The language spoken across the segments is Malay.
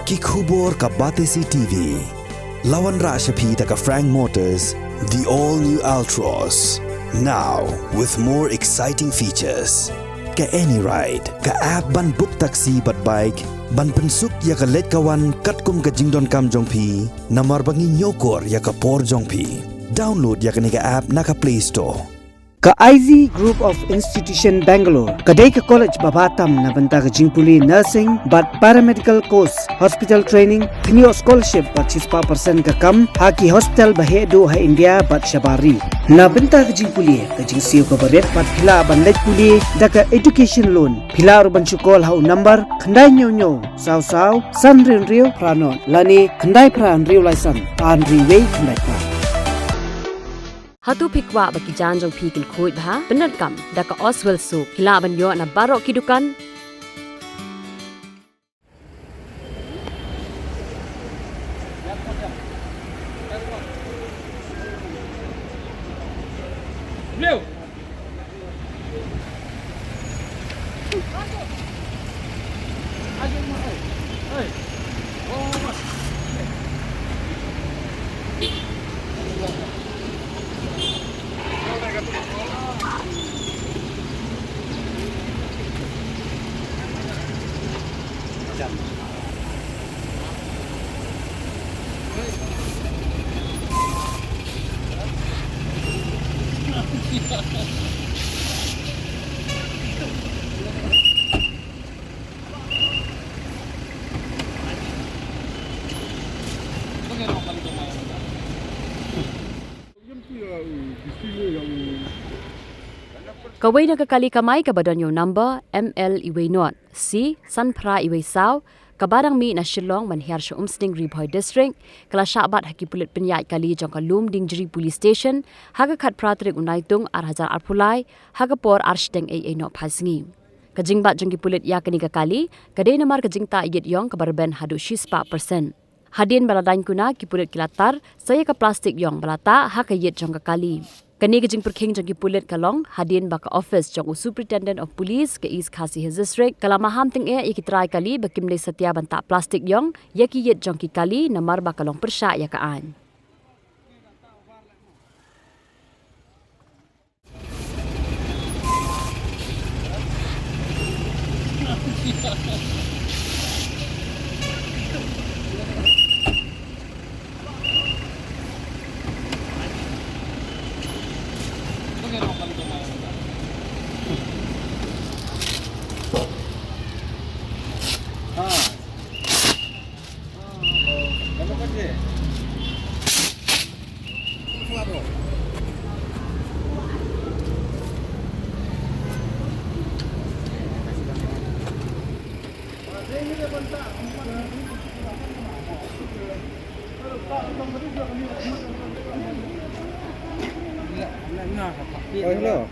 Kikubor ka Batesi TV. Lawan Rashapi taka Frank Motors, the all-new Altros. Now, with more exciting features. Ka any ride, ka app ban book taxi bat bike, ban pensuk ya ka let kawan katkum ka jingdon kam jongpi, namar bangi nyokor ya ka por jongpi. Download ya ka nika app naka Play Store. Ka IZ Group of Institution Bangalore, kadai ka college babatam na banta ka jingpuli nursing but paramedical course, hospital training, thinyo scholarship but 6% ka kam, haki hospital bahedo ha India but shabari. Na banta ka jingpuli, ka jingsiyo ka baret but pila ban let puli, da ka education loan, pila urban chukol ha number, kandai nyo, saw, san rin pranon, lani kandai pran rio laisan, an riway kandai pran. Hatu pikwa bagi janjong pikil kuit bah benar kam daka Oswell su kila banyo na barok kidukan Leo Kawai na kakali kamay kabadon yung number ML iway not C Sanpra iway saw kabadang mi na Shillong manhiar sa Diengjri district kala syabat haki Pulit penyat kali jong kalum Diengjri police station haga kat pratrik unaitung arhajar arpulai haga por arsteng AA no pasngi kajingbat jong ki Pulit ya kani kakali kadai namar kajingta igit Ïong kabarben hadu 6%. Hadin bala Daiñ Kuna ki Pulit kilatar saya ka plastik Ïong balata haka yit jong kakali. Kani kajing perking jong ki Pulit kalong hadin baka office jong superintendent of police ke East Khasi district kala maham ting e ikitrai kali bakim le setia banta plastik Ïong yaki yit jong ki kali namar bakalong persya ya kaan. Oh, hello.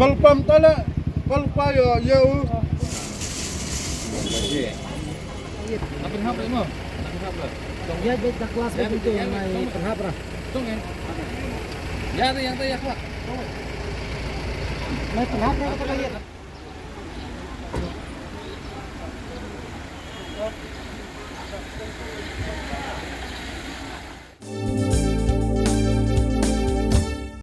Palpam tala, palpa yo. Apa hap mo? Ya bet tak kelas begitu mai perhap lah. Tung eh. Ya tu yang tu ya, Pak. Mai perhap apa kalian?